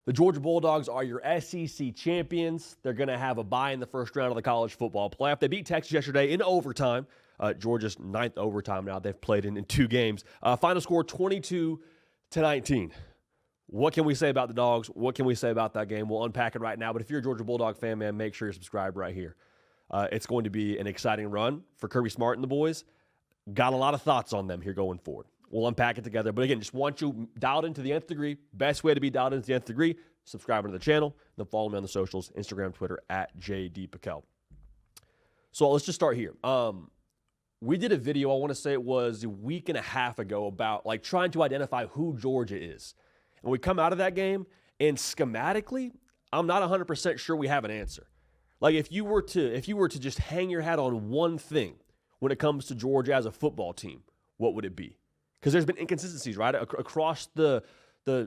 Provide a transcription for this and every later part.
The Georgia Bulldogs are your SEC champions. They're going to have a bye in the first round of the college football playoff. They beat Texas yesterday in overtime. Georgia's ninth overtime now. They've played in 2 games. Final score 22-19. What can we say about the Dogs? What can we say about that game? We'll unpack it right now. But if you're a Georgia Bulldog fan, man, make sure you're subscribed right here. It's going to be an exciting run for Kirby Smart and the boys. Got a lot of thoughts on them here going forward. We'll unpack it together. But again, just want you dialed into the nth degree. Best way to be dialed into the nth degree, subscribing to the channel, then follow me on the socials, Instagram, Twitter, @JDPicKell. So let's just start here. We did a video, I want to say it was a week and a half ago, about like trying to identify who Georgia is. And we come out of that game, and schematically, I'm not 100% sure we have an answer. Like if you were to just hang your hat on one thing when it comes to Georgia as a football team, what would it be? Because there's been inconsistencies, right? Across the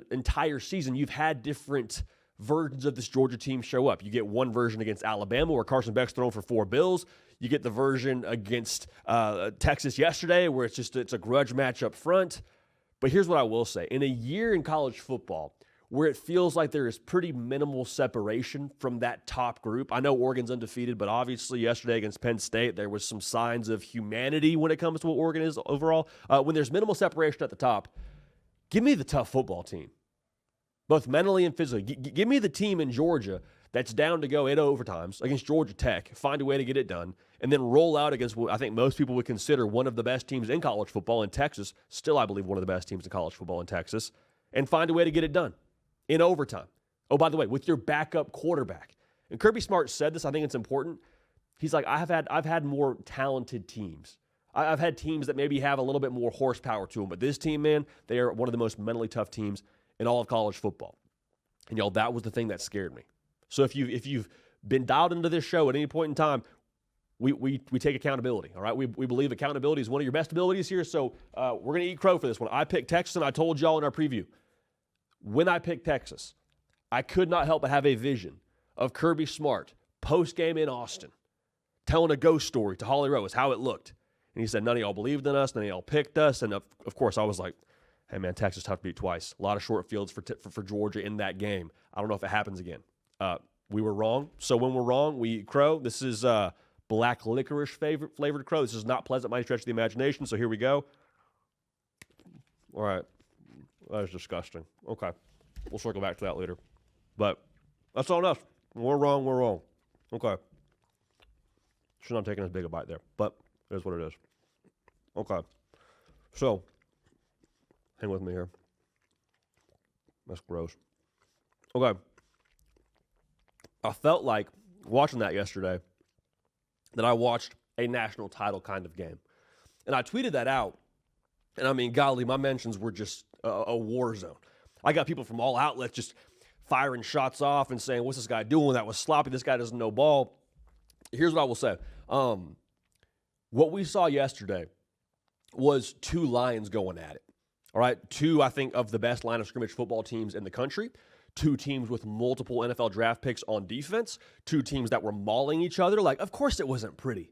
entire season, you've had different versions of this Georgia team show up. You get one version against Alabama where Carson Beck's thrown for 4 bills. You get the version against Texas yesterday where it's a grudge match up front. But here's what I will say. In a year in college football where it feels like there is pretty minimal separation from that top group. I know Oregon's undefeated, but obviously yesterday against Penn State, there was some signs of humanity when it comes to what Oregon is overall. When there's minimal separation at the top, give me the tough football team, both mentally and physically. Give me the team in Georgia that's down to go in overtimes against Georgia Tech, find a way to get it done, and then roll out against what I think most people would consider one of the best teams in college football in Texas, still I believe one of the best teams in college football in Texas, and find a way to get it done in overtime. Oh, by the way, with your backup quarterback. And Kirby Smart said this, I think it's important. He's like, I've had more talented teams. I've had teams that maybe have a little bit more horsepower to them, but this team, man, they are one of the most mentally tough teams in all of college football. And y'all, that was the thing that scared me. So if you've been dialed into this show at any point in time, we take accountability, all right? We believe accountability is one of your best abilities here, so we're going to eat crow for this one. I picked Texas, and I told y'all in our preview, when I picked Texas, I could not help but have a vision of Kirby Smart post-game in Austin telling a ghost story to Holly Rose, how it looked. And he said, none of y'all believed in us, none of y'all picked us. And of course, I was like, hey, man, Texas tough to beat twice. A lot of short fields for Georgia in that game. I don't know if it happens again. We were wrong. So when we're wrong, we eat crow. This is black licorice flavored crow. This is not pleasant by any stretch of the imagination. So here we go. All right. That is disgusting. Okay. We'll circle back to that later. But that's on us. We're wrong. We're wrong. Okay. Should not have taken as big a bite there. But it is what it is. Okay. So, hang with me here. That's gross. Okay. I felt like, watching that yesterday, that I watched a national title kind of game. And I tweeted that out. And I mean, golly, my mentions were just a war zone. I got people from all outlets just firing shots off and saying, what's this guy doing? That was sloppy. This guy doesn't know ball. Here's what I will say. What we saw yesterday was 2 Lions going at it. All right, 2, I think, of the best line of scrimmage football teams in the country. 2 teams with multiple NFL draft picks on defense. 2 teams that were mauling each other. Like, of course it wasn't pretty.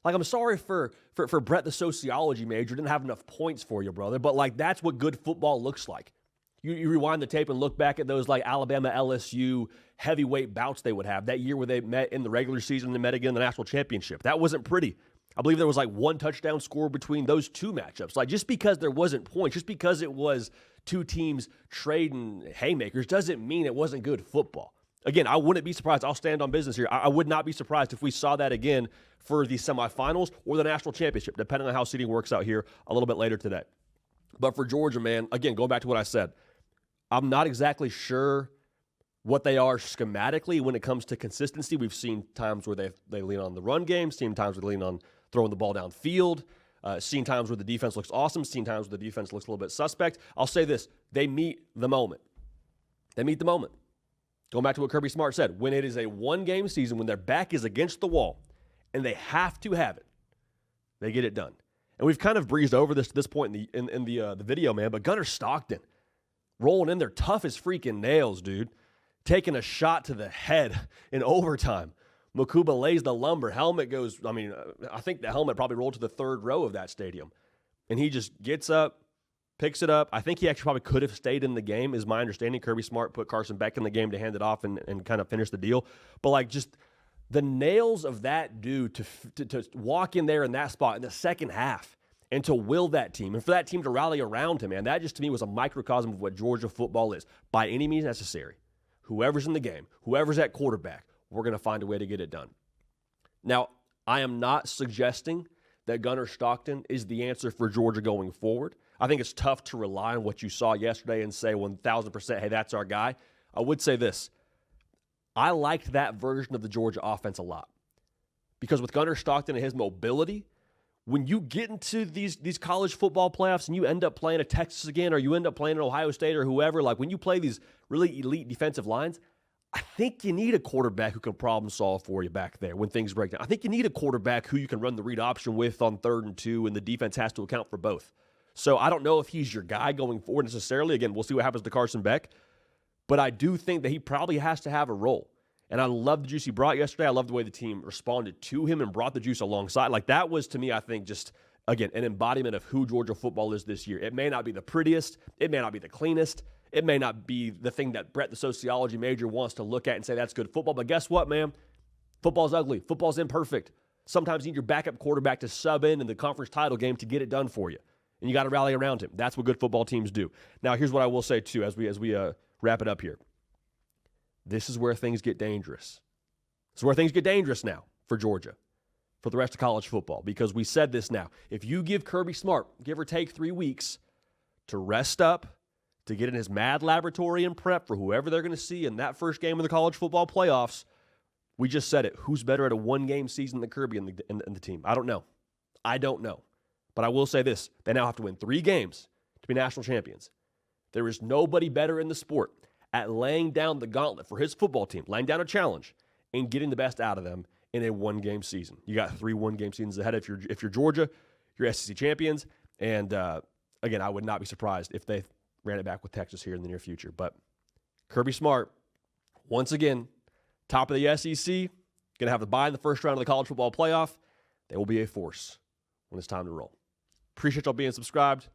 Like, I'm sorry for Brett, the sociology major, didn't have enough points for you, brother. But, like, that's what good football looks like. You rewind the tape and look back at those, like, Alabama, LSU heavyweight bouts they would have. That year where they met in the regular season and they met again in the national championship. That wasn't pretty. I believe there was, like, 1 touchdown score between those 2 matchups. Like, just because there wasn't points, just because it was 2 teams trading haymakers doesn't mean it wasn't good football. Again, I wouldn't be surprised. I'll stand on business here. I would not be surprised if we saw that again for the semifinals or the national championship, depending on how seeding works out here a little bit later today. But for Georgia, man, again, going back to what I said, I'm not exactly sure what they are schematically when it comes to consistency. We've seen times where they lean on the run game, seen times where they lean on throwing the ball downfield, seen times where the defense looks awesome, seen times where the defense looks a little bit suspect. I'll say this, they meet the moment. They meet the moment. Going back to what Kirby Smart said, when it is a 1-game season, when their back is against the wall, and they have to have it, they get it done. And we've kind of breezed over this to this point in the video, man, but Gunnar Stockton rolling in there tough as freaking nails, dude. Taking a shot to the head in overtime. Makuba lays the lumber. Helmet goes, I think the helmet probably rolled to the 3rd row of that stadium. And he just gets up, picks it up. I think he actually probably could have stayed in the game, is my understanding. Kirby Smart put Carson Beck in the game to hand it off and kind of finish the deal. But, like, just the nails of that dude to walk in there in that spot in the second half and to will that team and for that team to rally around him, man, that just to me was a microcosm of what Georgia football is. By any means necessary, whoever's in the game, whoever's at quarterback, we're going to find a way to get it done. Now, I am not suggesting that Gunnar Stockton is the answer for Georgia going forward. I think it's tough to rely on what you saw yesterday and say 1,000%, hey, that's our guy. I would say this. I liked that version of the Georgia offense a lot because with Gunnar Stockton and his mobility, when you get into these college football playoffs and you end up playing at Texas again or you end up playing at Ohio State or whoever, like when you play these really elite defensive lines, I think you need a quarterback who can problem solve for you back there when things break down. I think you need a quarterback who you can run the read option with on 3rd and 2, and the defense has to account for both. So I don't know if he's your guy going forward necessarily. Again, we'll see what happens to Carson Beck. But I do think that he probably has to have a role. And I love the juice he brought yesterday. I love the way the team responded to him and brought the juice alongside. Like, that was, to me, I think, just, again, an embodiment of who Georgia football is this year. It may not be the prettiest. It may not be the cleanest. It may not be the thing that Brett, the sociology major, wants to look at and say that's good football. But guess what, man? Football's ugly. Football's imperfect. Sometimes you need your backup quarterback to sub in the conference title game to get it done for you. And you got to rally around him. That's what good football teams do. Now, here's what I will say, too, as we wrap it up here. This is where things get dangerous. This is where things get dangerous now for Georgia, for the rest of college football, because we said this now. If you give Kirby Smart, give or take 3 weeks, to rest up, to get in his mad laboratory and prep for whoever they're going to see in that first game of the college football playoffs, we just said it. Who's better at a one-game season than Kirby and the team? I don't know. But I will say this. They now have to win 3 games to be national champions. There is nobody better in the sport at laying down the gauntlet for his football team, laying down a challenge, and getting the best out of them in a one-game season. You got 3 one-game seasons ahead if you're Georgia, you're SEC champions, and again, I would not be surprised if they ran it back with Texas here in the near future. But Kirby Smart, once again, top of the SEC, going to have the bye in the first round of the college football playoff. They will be a force when it's time to roll. Appreciate y'all being subscribed.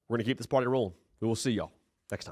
We're going to keep this party rolling. We will see y'all next time.